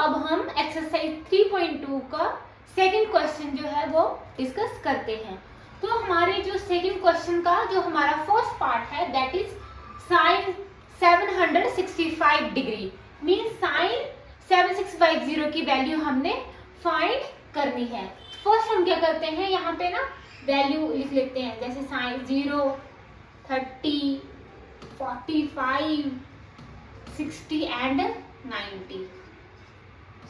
अब हम एक्सरसाइज 3.2 का सेकंड क्वेश्चन जो है वो डिस्कस करते हैं। तो हमारे जो सेकंड क्वेश्चन का जो हमारा फर्स्ट पार्ट है that is sine 765 degree mean sine 7650 की वैल्यू हमने फाइंड करनी है। फर्स्ट हम क्या करते हैं, यहाँ पे ना वैल्यू लिख लेते हैं, जैसे sign 0, 30, 45, 60 and 90।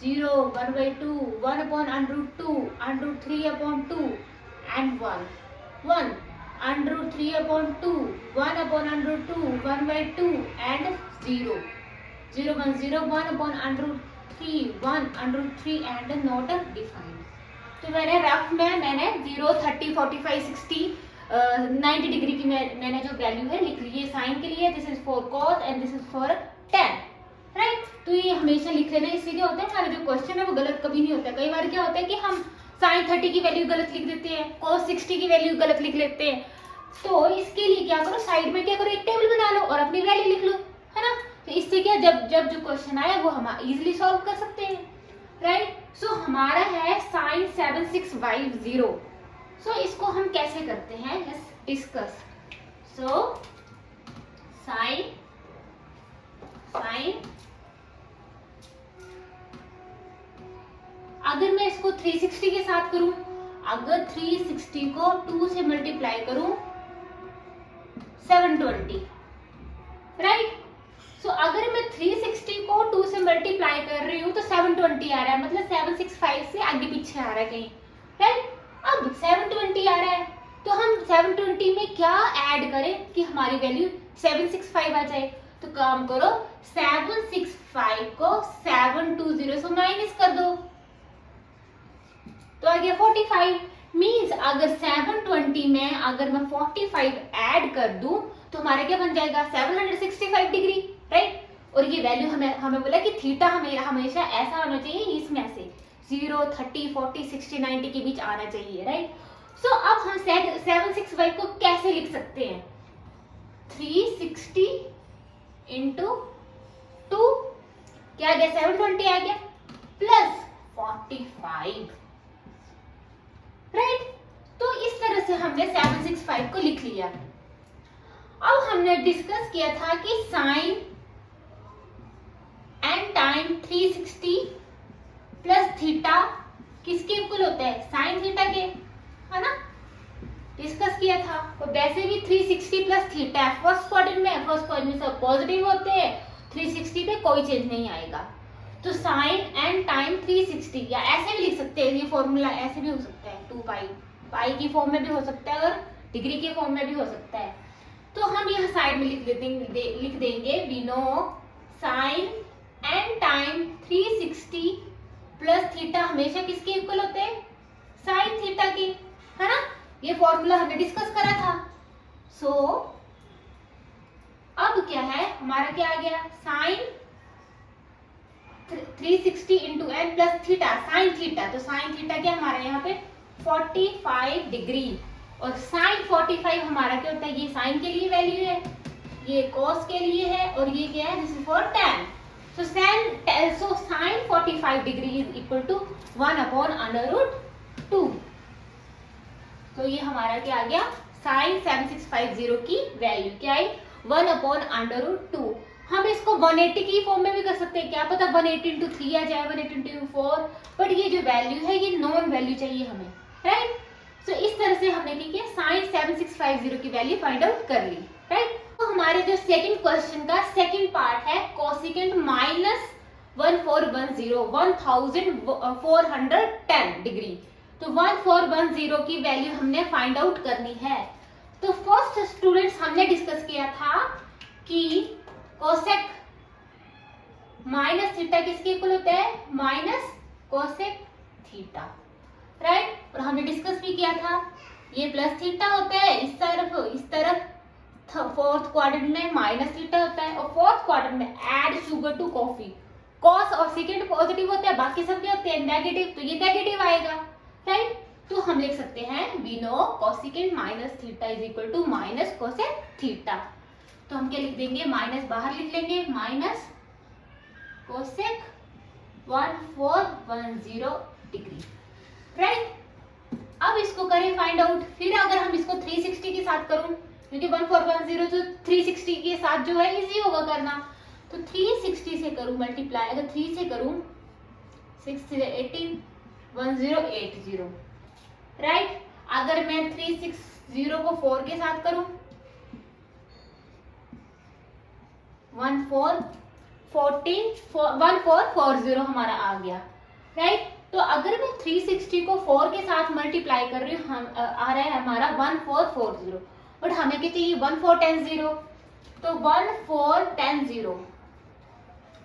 0, 1/2, 1 upon √2, √3 upon 2 and 1, 1, √3 upon 2, 1 upon √2, 1/2 and 0, 0, 1, 0, 1 upon √3, 1 √3 and not defined। तो मैंने रफ में मैंने 0, 30, 45, 60, 90 डिग्री की मैंने जो वैल्यू है लिख ली है साइन के लिए। This is for cos and this is for ten, right. तो ये हमेशा लिख लेना, इससे क्या होता है हमारा जो क्वेश्चन है वो गलत कभी नहीं होता है। कई बार क्या होता है कि हम साइन 30 की वैल्यू गलत लिख देते हैं, कॉस 60 की वैल्यू गलत लिख लेते हैं। तो इसके लिए क्या करो, साइड में क्या करो, एक टेबल बना लो और अपनी वैल्यू लिख लो, है ना। तो इससे क्या जब जब जो क्वेश्चन आए वो हम इजिली सॉल्व कर सकते हैं, राइट। सो हमारा है साइन 7650। सो इसको हम कैसे करते हैं, लेट्स डिस्कस। सो साइन अगर मैं इसको 360 के साथ करूं, अगर 360 को 2 से मल्टीप्लाई करूं 720, राइट। सो अगर मैं 360 को 2 से मल्टीप्लाई कर रही हूं तो 720 आ रहा है, मतलब 765 से आगे पीछे आ रहा है कहीं, राइट। अब 720 आ रहा है तो हम 720 में क्या ऐड करें कि हमारी वैल्यू 765 आ जाए। तो काम करो, 765 को 720 से माइनस कर दो तो आ गया 45। मीन्स अगर 720 में अगर मैं 45 ऐड कर दूं तो हमारा क्या बन जाएगा 765 डिग्री, राइट। और ये वैल्यू हमें बोला कि थीटा हमेशा ऐसा होना चाहिए, इसमें से 0, 30, 40, 60, 90 के बीच आना चाहिए, राइट। सो अब हम 765 को कैसे लिख सकते हैं, 360 इंटू 2 क्या आ गया 720 आ गया प्लस 45, राइट। तो इस तरह से हमने 765 को लिख लिया। अब हमने डिस्कस किया था कि sine n time 360 plus theta किसके इक्वल होता है, साइन थीटा के, है ना, डिस्कस किया था। तो वैसे भी 360 प्लस थीटा है फर्स्ट क्वाड्रेंट में सब पॉजिटिव होते हैं, 360 पे कोई चेंज नहीं आएगा। तो साइन एंड टाइम 360, या ऐसे भी लिख सकते हैं, ये फॉर्मूला ऐसे भी हो सकता है 2 पाई की फॉर्म में भी हो सकता है और डिग्री के फॉर्म में भी हो सकता है। तो हम यहाँ साइड में लिख देंगे we know sine n time 360 plus theta हमेशा किसके इक्वल होते हैं, साइन थीटा के, है ना। ये फॉर्मूला हमने डिस्कस करा था। सो अब क्या है हमारा, क्या आ गया sine 360 into n plus theta sine theta. तो साइन थीटा क्या हमारे यहाँ पे 45 डिग्री, और साइन 45 हमारा क्या होता है, ये साइन के लिए वैल्यू है, ये कॉस के लिए है, और ये क्या है, this is for tan। So sine 45 degree is equal to 1 upon √2। तो ये हमारा क्या आ गया, साइन 7650 की वैल्यू क्या आई 1 अपॉन √2। हम इसको 180 की फॉर्म में भी कर सकते हैं, क्या पता 180 इंटू 3 आ जाए, 180 इंटू 4, बट ये जो वैल्यू है ये नॉन वैल्यू चाहिए हमें, राइट। सो इस तरह से हमने क्या साइन 7650 की वैल्यू फाइंड आउट कर ली, राइट। तो हमारे जो सेकंड क्वेश्चन का सेकंड पार्ट है कोसिकेंट माइनस 1410 डिग्री। तो 1410 की वैल्यू हमने फाइंड आउट करनी है। तो फर्स्ट स्टूडेंट्स हमने डिस्कस किया था कि कोसेक माइनस थीटा किसके इक्वल होता है, माइनस कोसेक थीटा, राइट। और हमने डिस्कस भी किया था ये प्लस थीटा होता है इस तरफ फोर्थ क्वाड्रेंट में माइनस थीटा होता है, और फोर्थ क्वाड्रेंट में add sugar to coffee, cos और सेकेंड पॉजिटिव होते हैं, बाकी सब क्या होते हैं नेगेटिव, तो ये नेगेटिव आएगा, राइट। तो हम लिख सकते हैं we know cosecant minus theta is equal to minus cosec theta. तो हम क्या लिख देंगे, माइनस बाहर लिख लेंगे, माइनस कोसेक 1410 डिग्री, राइट। अब इसको करें फाइंड आउट। फिर अगर हम इसको 360 के साथ करूं, क्योंकि 1410 तो 360 के साथ जो है इजी होगा करना, तो 360 से करूं मल्टीप्लाई, अगर 3 से करूं 6 से 18 1080, राइट। अगर मैं 360 को 4 के साथ करूं 1440 हमारा आ गया, राइट। तो अगर मैं 360 को 4 के साथ मल्टीप्लाई कर रही हूँ, हम आ रहा है हमारा 1440, बट हमें क्या चाहिए 1410, तो 1410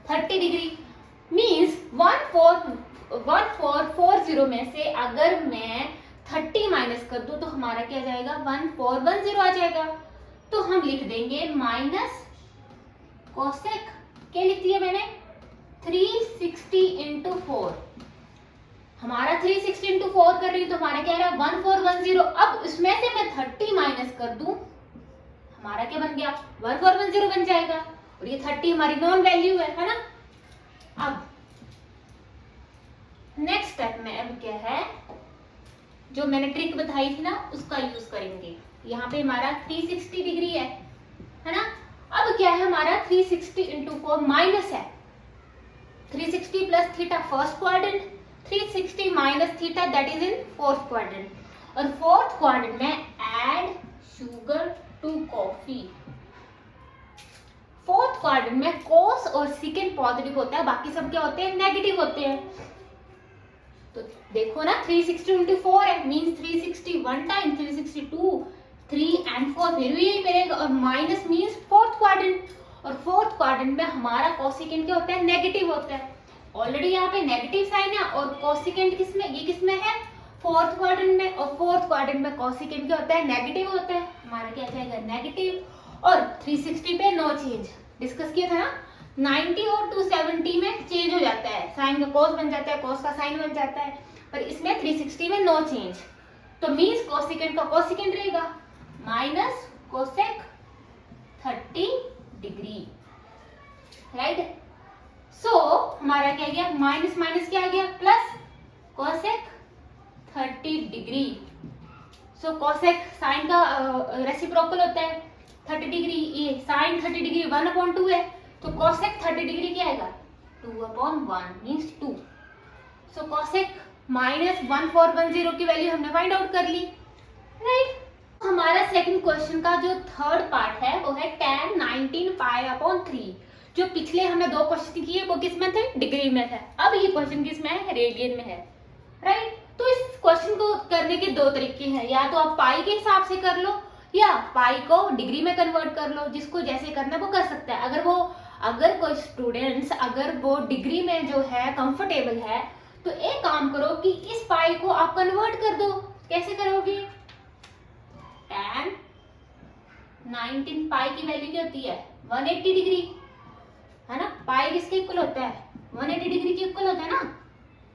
30 डिग्री मीन्स 1440 में से अगर मैं 30 माइनस कर दूं तो हमारा क्या जाएगा 1410 आ जाएगा। तो हम लिख देंगे माइनस कोसेक, क्या लिख दिया मैंने 360 इंटू 4, हमारा 360 इंटू 4 कर रही हूँ तो हमारा क्या रहा 1410। अब इसमें से मैं 30 माइनस कर दूं, हमारा क्या बन गया 1410 बन जाएगा, और ये 30 हमारी नॉन वैल्यू है ना। अब नेक्स्ट स्टेप में अब क्या है, जो मैंने ट्रिक बताई थी ना उसका यूज करेंगे। यहाँ पे हमारा 360 डिग्री है ना। अब क्या है हमारा 360 इंटू 4 माइनस है 360 plus theta first quadrant, 360 minus theta that is in fourth quadrant, और फोर्थ क्वाड्रेंट में add sugar to coffee. Fourth quadrant में कोस और सेकेंड पॉजिटिव होता है, बाकी सब क्या होते हैं नेगेटिव होते हैं। तो देखो ना 360 इंटू 4 है मीन्स 360 वन टाइम, 362 3 एंड 4 फिर भी यही मिलेगा, और माइनस मीन्स फोर्थ क्वाड्रेंट, और फोर्थ क्वाड्रेंट में हमारा कोसेकेंट क्या होता है नेगेटिव होता है। ऑलरेडी यहाँ पे नेगेटिव साइन है, और कोसेकेंट किसमें, ये किसमें है फोर्थ क्वाड्रेंट में, और फोर्थ क्वाड्रेंट में कोसेकेंट क्या होता है नेगेटिव होता है, हमारा क्या जाएगा नेगेटिव। और 360 पे नो चेंज, डिस्कस किया था ना 90 और 270 में चेंज हो जाता है, साइन का कोस बन जाता है, कोस का साइन बन जाता है, पर इसमें 360 में नो चेंज, तो मीन्स कोसेकेंट का कोसेकेंट रहेगा माइनस कोसेक 30 डिग्री, राइट। सो हमारा क्या गया माइनस माइनस क्या आ गया प्लस कोसेक 30 डिग्री। सो कोसेक साइन का रेसिप्रोकल होता है 30 डिग्री, ये साइन 30 डिग्री 1/2 है, तो कोसेक 30 डिग्री क्या आएगा 2/1 मीन्स 2। सो कोसेक माइनस 1410 की वैल्यू हमने फाइंड आउट कर ली, राइट। हमारा सेकंड क्वेश्चन का जो थर्ड पार्ट है वो है tan 19 π/3। जो पिछले हमने दो क्वेश्चन किए वो किस में थे डिग्री में थे, अब ये क्वेश्चन किस में है रेडियन में है, राइट। तो इस क्वेश्चन को करने के दो तरीके हैं, या तो आप पाई के हिसाब से कर लो या पाई को डिग्री में कन्वर्ट कर लो, जिसको जैसे करना है वो कर सकता है। अगर कोई स्टूडेंट्स अगर वो डिग्री में जो है कंफर्टेबल है तो एक काम करो कि इस पाई को आप कन्वर्ट कर दो। कैसे करोगे, tan 19 पाई की वैल्यू क्या होती है 180 डिग्री है ना, पाई किसके इक्वल होता है 180 डिग्री के इक्वल होता है ना,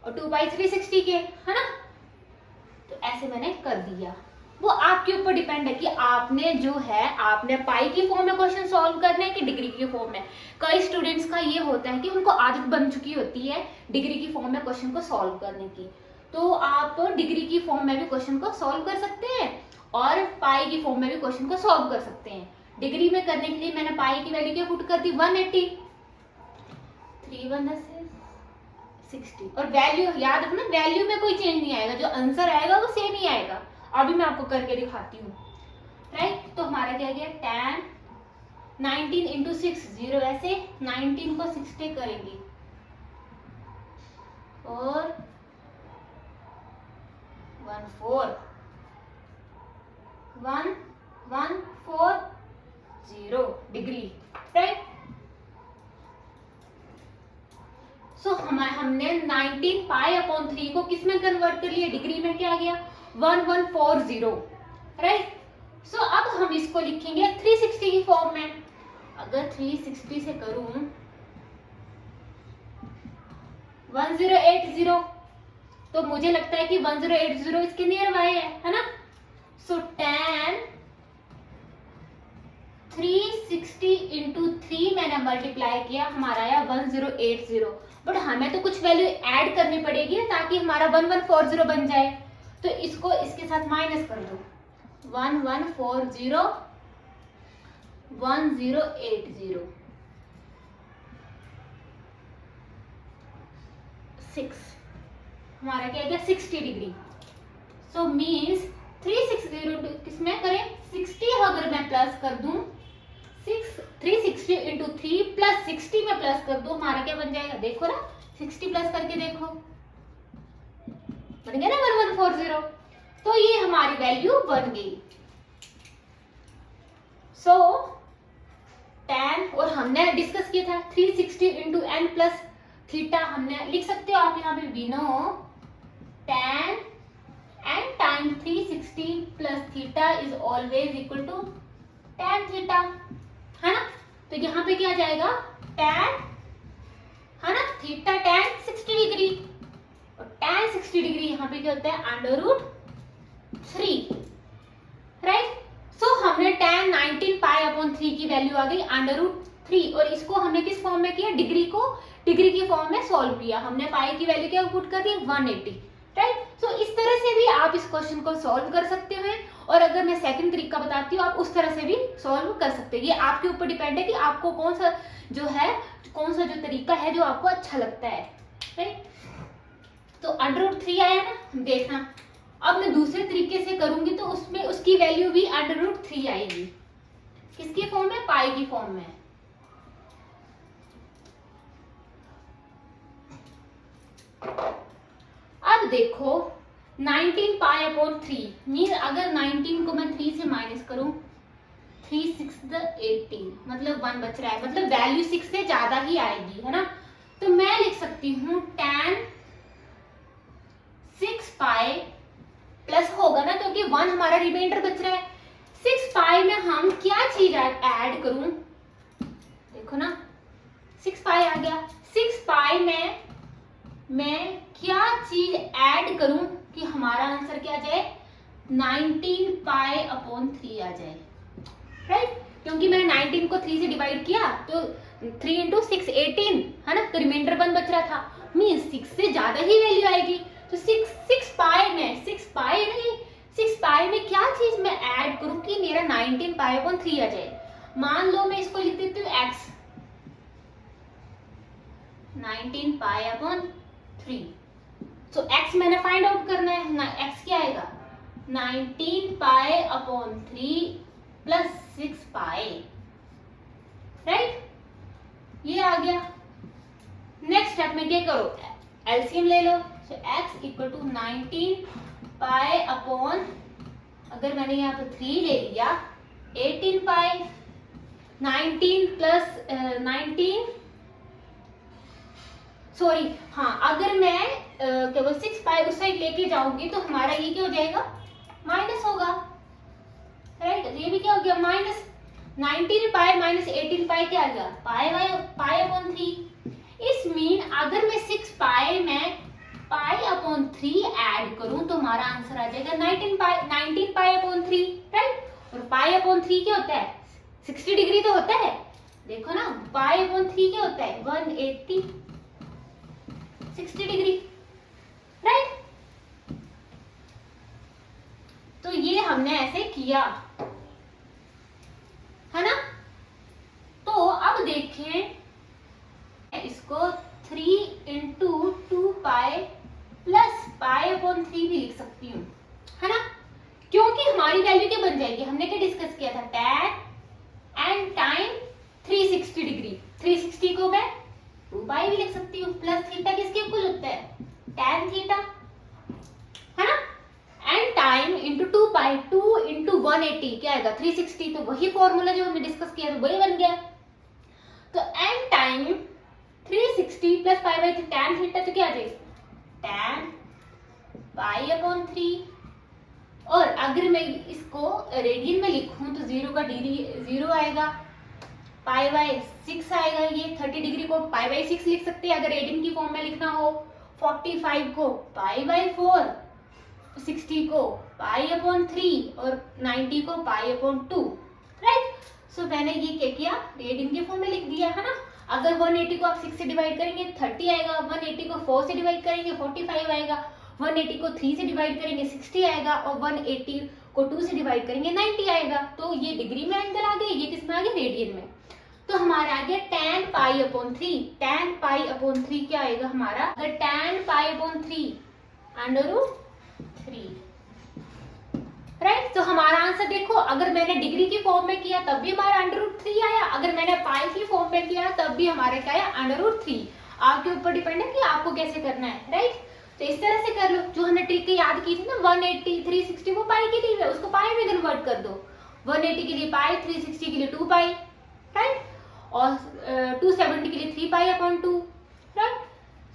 और 2 पाई 360 के है ना। तो ऐसे मैंने कर दिया, वो आपके ऊपर डिपेंड है कि आपने जो है आपने पाई की फॉर्म में क्वेश्चन सॉल्व करना है कि डिग्री की फॉर्म में। कई स्टूडेंट्स का ये होता है कि उनको आदत बन चुकी होती है डिग्री की फॉर्म में क्वेश्चन को सॉल्व करने की, तो आप डिग्री की फॉर्म में भी क्वेश्चन को सॉल्व कर सकते हैं और पाई की फॉर्म में भी क्वेश्चन को सॉल्व कर सकते हैं। डिग्री में करने के लिए मैंने पाई की वैल्यू क्या पुट कर दी 180, 3 1 60, और वैल्यू याद रखना वैल्यू में कोई चेंज नहीं आएगा, जो आंसर आएगा वो सेम ही आएगा। अभी मैं आपको करके दिखाती हूँ, राइट। तो हमारा क्या गया tan 19 इंटू 6 0, ऐसे 19 को 60 करेंगे और 1140 डिग्री, राइट। सो हमने 19 π/3 को किस में कन्वर्ट कर लिया डिग्री में, क्या आ गया 1140, राइट। सो अब हम इसको लिखेंगे 360 की फॉर्म में। अगर 360 से करूं 1080, तो मुझे लगता है कि 1080 इसके नियर बाय है ना। सो tan 360 इंटू 3 मैंने मल्टीप्लाई किया, हमारा आया 1080। बट हमें तो कुछ वैल्यू ऐड करनी पड़ेगी ताकि हमारा 1140 बन जाए। तो इसको इसके साथ माइनस कर दो, 1140 1080 6, हमारा क्या गया 60 डिग्री। सो मीन्स 360 किसमें करें 60, अगर मैं प्लस कर दूं 360 इंटू 3 प्लस 60 में प्लस कर दो, हमारा क्या बन जाएगा, देखो ना 60 प्लस करके देखो, बन गया ना 1140। तो ये हमारी वैल्यू बन गई। सो tan, और हमने डिस्कस किया था 360 इंटू एन प्लस थीटा, हमने लिख सकते हो आप यहाँ पे we know tan n time 360 plus theta is always equal to tan theta, है ना। तो यहाँ पे क्या आ जाएगा tan, है ना, थीटा tan 60 डिग्री, और tan 60 डिग्री यहाँ पे क्या होता है √3, राइट। सो हमने tan 19 पाई अपॉन 3 की वैल्यू आ गई √3, और इसको हमने किस फॉर्म में किया, डिग्री की फॉर्म में सॉल्व किया। हमने पाई की वैल्यू क्या पुट कर दी 180, राइट। सो इस तरह से भी आप इस क्वेश्चन को सॉल्व कर सकते हैं, और अगर मैं सेकंड तरीका बताती हूँ आप उस तरह से भी सॉल्व कर सकते हैं। ये आपके ऊपर डिपेंड है कि आपको कौन सा जो तरीका है जो आपको अच्छा लगता है, राइट। तो √3 आया ना, देखना अब मैं दूसरे तरीके से करूंगी तो उसमें उसकी वैल्यू भी √3 आएगी, किसकी फॉर्म में, पाई की फॉर्म में। अब देखो 19 पाई अपॉन 3 मीन, अगर 19 को मैं 3 से माइनस करूं, 3 6 18, मतलब 1 बच रहा है, मतलब वैल्यू 6 से ज्यादा ही आएगी, है ना। तो मैं लिख सकती हूँ tan 6 पाई प्लस होगा ना, क्योंकि 1 हमारा रिमाइंडर बच रहा है। 6 पाई में हम क्या चीज ऐड करूं, देखो ना 6 पाई आ गया, 6 पाई में मैं क्या चीज ऐड करूं कि हमारा आंसर क्या आ जाए 19 पाई अपॉन 3 आ जाए, राइट। क्योंकि मैंने 19 को 3 से डिवाइड किया तो 3 इंटू 6 18, है ना, तो रिमाइंडर 1 बच रहा था, मीन 6 से ज्यादा ही वैल्यू आएगी। तो 6 पाई में क्या चीज मैं ऐड करूं कि मेरा 19 पाई अपॉन 3 आ जाए। मान लो मैं इसको लिख देती हूँ x, 19 पाई अपॉन 3। सो x मैंने फाइंड आउट करना है ना, x क्या आएगा 19 पाई अपॉन 3 प्लस 6 पाई, राइट, ये आ गया। नेक्स्ट स्टेप में क्या करो, एलसीएम ले लो। So x equal to 19 pi upon, अगर मैंने यहाँ पे 3 ले लिया, 18 पाई, 19 प्लस 19, सॉरी हाँ, अगर मैं केवल 6 पाई उस साइड लेके जाऊंगी तो हमारा ये क्या हो जाएगा माइनस होगा, राइट। ये भी क्या हो गया माइनस, 19 पाई माइनस 18 पाई क्या आ गया पाई अपॉन 3। इस मीन अगर मैं 6 पाई में पाई अपॉन 3 ऐड करूं तो हमारा आंसर आ जाएगा 19 पाई अपॉन 3, राइट। और पाई अपॉन 3 क्या होता है 60 डिग्री तो होता है, देखो ना पाई अपॉन 3 क्या होता है 180 60 डिग्री, राइट। तो ये हमने ऐसे किया, है ना। तो अब देखें इसको 3 into 2 pi plus pi upon 3 भी लिख सकती हूँ, है ना, क्योंकि हमारी वैल्यू क्या बन जाएगी, हमने क्या डिस्कस किया था tan n टाइम 360 डिग्री, 360 को मैं 2 पाई भी लिख सकती हूँ, प्लस थीटा किसके इक्वल होता है tan थीटा, है ना। n टाइम इंटू 2 पाई, 2 इंटू 180 क्या आएगा 360, तो वही फॉर्मूला जो हमने डिस्कस किया था वही बन गया। तो n time 360 plus pi by tan theta, तो क्या आ जाएगा tan पाई अपॉन 3। और अगर मैं इसको रेडियन में लिखूं तो 0 का डिग्री 0 आएगा, पाई बाई 6 आएगा, ये 30 डिग्री को पाई बाई 6 लिख सकते हैं अगर रेडियन की फॉर्म में लिखना हो, 45 को पाई बाई 4, 60 को पाई अपॉन 3 और 90 को पाई अपॉन 2, राइट। सो मैंने ये क्या किया, रेडियन के फॉर्म में लिख दिया है ना। अगर 180 को आप 6 से डिवाइड करेंगे 30 आएगा, 180 को 4 से डिवाइड करेंगे 45 आएगा, 180 को 3 से डिवाइड करेंगे 60 आएगा, और 180 को 2 से डिवाइड करेंगे 90 आएगा। तो ये डिग्री में एंगल आ गया, ये किसमें आ गया, रेडियन में। तो हमारा आ गया tan π/3। tan π/3 क्या आएगा हमारा, अगर tan π/3 √3, राइट। तो हमारा आंसर देखो, अगर मैंने डिग्री की फॉर्म में किया तब भी हमारा √3 आया, अगर मैंने पाई की फॉर्म में किया तब भी हमारे क्या आया, √3। आपके ऊपर डिपेंड है कि आपको कैसे करना है, राइट। तो इस तरह से कर लो। जो हमने ट्रिक याद की थी ना 180 360, वो पाई के लिए है, उसको पाई में कन्वर्ट कर दो। 180 के लिए पाई, 360 के लिए 2 पाई, राइट, और 270 के लिए 3 π/2, राइट।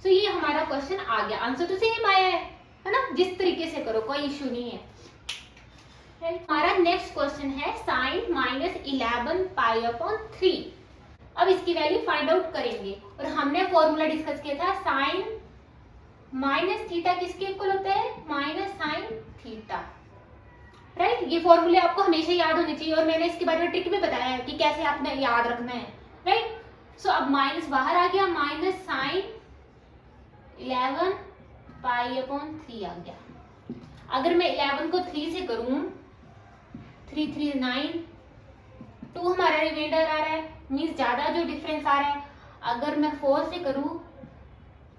तो ये हमारा क्वेश्चन आ गया, आंसर तो सेम आया है ना। जिस तरीके से करो कोई इश्यू नहीं है। हमारा नेक्स्ट क्वेश्चन है sin -11 π/3। अब इसकी वैल्यू फाइंड आउट करेंगे, और हमने फॉर्मूला डिस्कस किया था sin -θ किसके इक्वल होता है, -sin θ, राइट। ये फॉर्मूले आपको हमेशा याद होने चाहिए, और मैंने इसके बारे में ट्रिक में बताया है कि कैसे आपने याद रखना है, राइट। सो अब माइनस बाहर आ गया, -sin 11 π/3 आ गया। अगर मैं 11 को 3 से करूं, 3 3 9, 2 हमारा रिमाइंडर आ रहा है, मीन्स ज्यादा जो डिफरेंस आ रहा है। अगर मैं 4 से करूं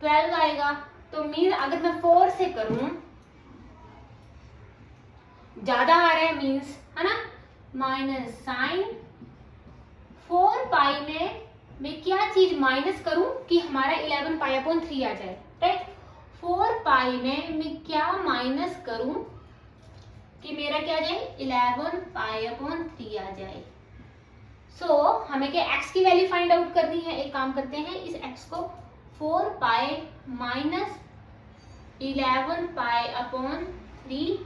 12 आएगा, तो मीन्स अगर मैं 4 से करूं ज्यादा आ रहा है, मीन्स है ना, -sin 4 पाई में मैं क्या चीज माइनस करूं कि हमारा 11 π/3 आ जाए, राइट। 4 पाई में मैं क्या माइनस करूं कि मेरा क्या आ जाए, 11 π/3 आ जाए। सो हमें क्या x की वैल्यू फाइंड आउट करनी है। एक काम करते हैं, इस x को 4 पाई माइनस 11 π/3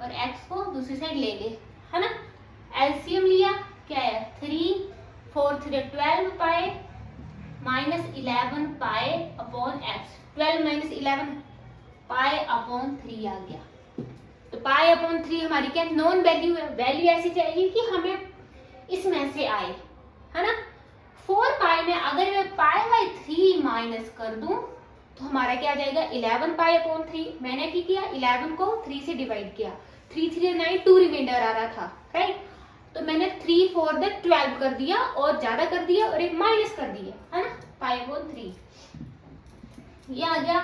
और x को दूसरी साइड ले ले, है ना। एलसीएम लिया, क्या है, 3 4 3 12 पाई माइनस 11 π/x, 12 - 11 π/3 आ गया। तो π/3 हमारी क्या नॉन वैल्यू है, वैल्यू ऐसी चाहिए कि हमें इसमें से आए, है ना। 4 पाई में अगर मैं π/3 माइनस कर दूं तो हमारा क्या आ जाएगा, 11 π/3। मैंने क्या किया, 11 को 3 से डिवाइड किया, 3 3 9, 2 रिमाइंडर आ रहा था, राइट। तो मैंने 3 4 12 कर दिया, और ज्यादा कर दिया और एक माइनस कर दिया, है ना, π/3 ये आ गया।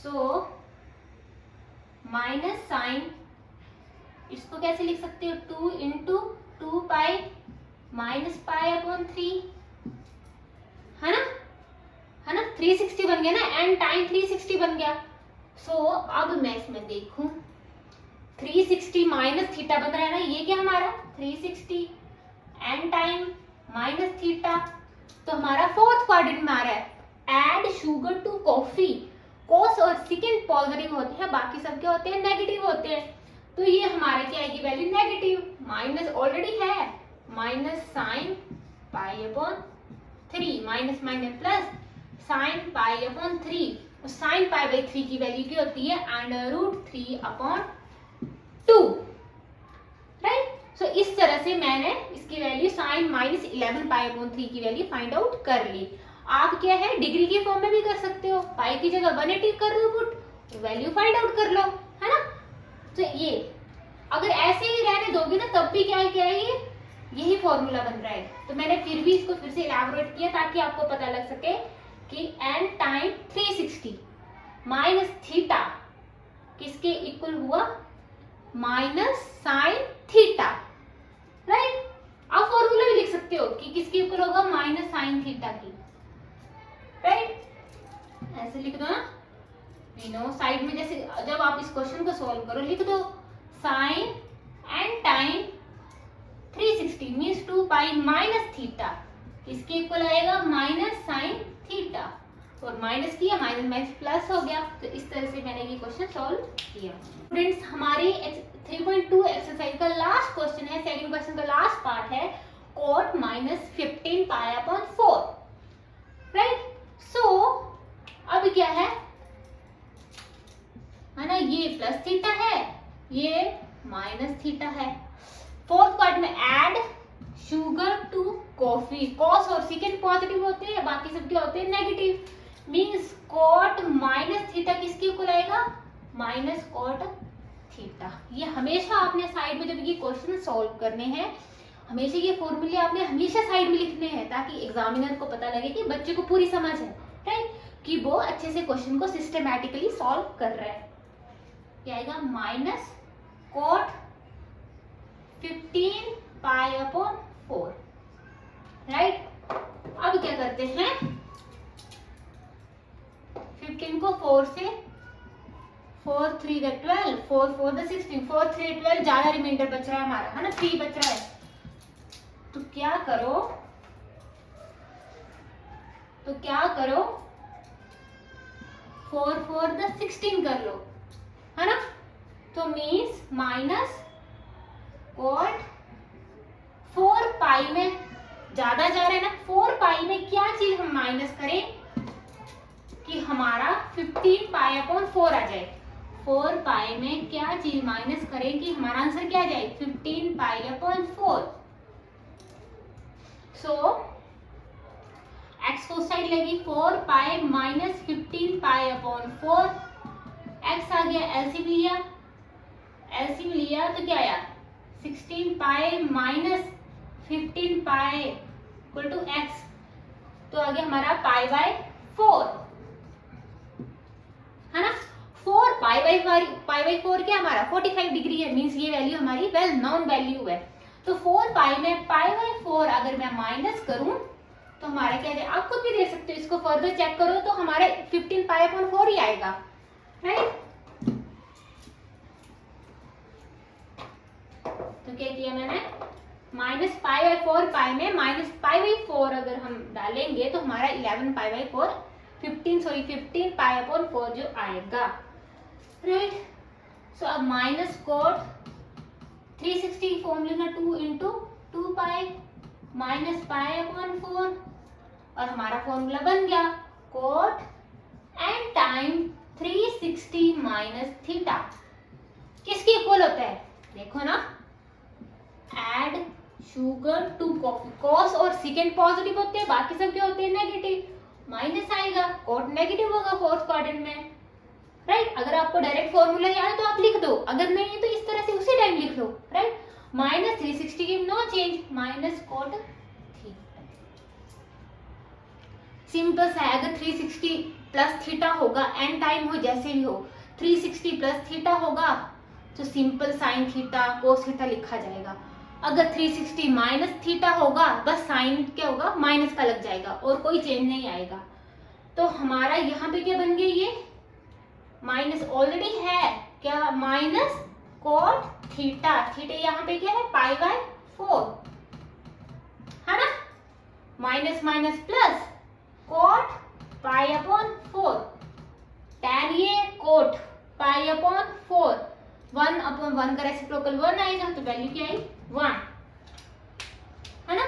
सो माइनस साइन, इसको कैसे लिख सकते हो, 2 × 2 पाई माइनस π/3, है ना, 360 बन गया ना, n टाइम 360 बन गया। सो अब मैं इसमें देखूं, 360 माइनस थीटा बन रहा है ना, ये क्या हमारा 360 n टाइम माइनस थीटा। तो हमारा फोर्थ क्वाड्रेंट में आ रहा है, एड शुगर टू कॉफी। कोस और सेकंड पॉजिटिव होते हैं, बाकी सब क्या होते हैं, नेगेटिव होते हैं। तो ये हमारे क्या आएगी वैल्यू, नेगेटिव। माइनस ऑलरेडी है, -sin π/3 minus minus plus sin π/3, और sin π/3 की वैल्यू क्या होती है, √3/2, राइट। सो इस तरह से मैंने इसकी वैल्यू sin -11 π/3 की वैल्यू फाइंड आउट कर ली। आप क्या है, डिग्री के फॉर्म में भी कर सकते हो, पाई की जगह 180 कर दो पुट, वैल्यू फाइंड आउट कर लो, है ना। तो ये अगर ऐसे ही रहने दोगे ना तब भी क्या है ये यही फॉर्मूला बन रहा है। तो मैंने फिर भी इसको फिर से इलैबोरेट किया ताकि आपको पता लग सके कि n टाइम 360 माइनस थीटा किसके इक्वल हुआ, -sin थीटा, राइट। आप फॉर्मूला भी लिख सकते हो कि किसके इक्वल होगा, -sin थीटा की, राइट। ऐसे लिख दो ना, साइड में जैसे जब आप इस क्वेश्चन को सॉल्व करो लिख दो sin n time 360 means 2 pi minus theta, इसके इक्वल आएगा -sin थीटा, और माइनस किया माइनस माइनस प्लस हो गया। तो इस तरह से मैंने ये क्वेश्चन सॉल्व किया। स्टूडेंट्स हमारी 3.2 एक्सरसाइज का लास्ट क्वेश्चन है, सेकंड क्वेश्चन का लास्ट पार्ट है, cot -15 π/4, राइट। सो अब क्या है ना, ये प्लस थीटा है, ये माइनस थीटा है। फोर्थ पार्ट में add sugar to coffee, cos और सेकेंड पॉजिटिव होते हैं, बाकी सब क्या होते हैं negative, means cot minus theta किसके इक्वल आएगा, माइनस कॉट थीटा। ये हमेशा आपने साइड में जब ये क्वेश्चन सॉल्व करने हैं, हमेशा ये फॉर्मूले आपने हमेशा साइड में लिखने हैं, ताकि एग्जामिनर को पता लगे कि बच्चे को पूरी समझ है, राइट, कि वो अच्छे से क्वेश्चन को सिस्टमैटिकली सॉल्व कर रहा है। क्या आएगा, minus cot 15 pi upon 4, right. अब क्या करते हैं, 15 को 4 से, 4 3 12, 4 4 16, 4 3 12, ज्यादा रिमाइंडर बच रहा है हमारा, है ना, 3 बच रहा है। तो क्या करो, 4 4 16 कर लो, है ना। तो मीन्स माइनस कॉट 4 पाई में ज्यादा जा रहा है ना, 4 पाई में क्या चीज हम माइनस करें कि हमारा 15 पाई अपॉन 4 आ जाए। 4 पाई में क्या चीज माइनस करें कि हमारा आंसर क्या आ जाए, 15 पाई अपॉन 4। सो एक्स को साइड लगी, 4 pi minus 15 pi upon 4, X आ गया, एलसीएम लिया तो क्या आया, 16 pi minus 15 pi equal to X, तो आ गया हमारा पाई बाय 4, है ना। 4 पाई बाई 4 क्या हमारा 45 डिग्री है, मीन्स ये वैल्यू हमारी वेल नोन वैल्यू है। तो 4 पाई में पाई बाई 4 अगर मैं माइनस करूं तो हमारा क्या है, आप खुद भी देख सकते हो, इसको फर्दर चेक करो तो हमारे 15 पाई अपॉन 4 ही आएगा, राइट। तो क्या किया मैंने, माइनस पाई बाई 4 पाई में माइनस पाई बाई 4 अगर हम डालेंगे तो हमारा 11 पाई बाई 4 15 पाई अपॉन 4 जो आएगा, राइट। सो अब minus cot 360 formula 2 into 2 pi minus pi upon 4, और हमारा फॉर्मूला बन गया cot n time 360 minus theta किसके इक्वल होता है, देखो ना, add sugar to coffee, cos और सेकेंड पॉजिटिव होते हैं, बाकी सब क्या होते हैं नेगेटिव, माइनस आएगा, कोट नेगेटिव होगा फोर्थ क्वाड्रेंट में, राइट। अगर आपको डायरेक्ट फॉर्मूला याद है तो आप लिख दो, अगर नहीं है तो इस तरह से उसी टाइम लिख लो, राइट। माइनस 360 की no change, minus cot theta, simple सा है। अगर 360 प्लस थीटा होगा, एन टाइम हो जैसे भी हो, 360 प्लस थीटा होगा तो simple sine theta cos theta लिखा जाएगा। अगर 360 माइनस थीटा होगा, बस साइन क्या होगा, माइनस का लग जाएगा और कोई चेंज नहीं आएगा। तो हमारा यहाँ पे क्या बन गया, ये माइनस ऑलरेडी है क्या, माइनस कोट थीटा, थीटा यहाँ पे क्या है पाई बाय 4, है ना, माइनस माइनस प्लस कोट पाई अपॉन 4, tan ये कोट पाई अपॉन 4, 1 अपॉन 1 का रेसिप्रोकल 1 आएगा, तो वैल्यू क्या आई 1, है ना।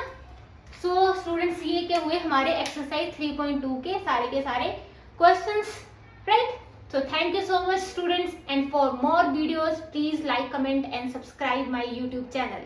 सो स्टूडेंट्स ये क्या हुए हमारे एक्सरसाइज 3.2 के सारे questions, right. So thank you so much students, and for more videos please like, comment and subscribe my YouTube channel.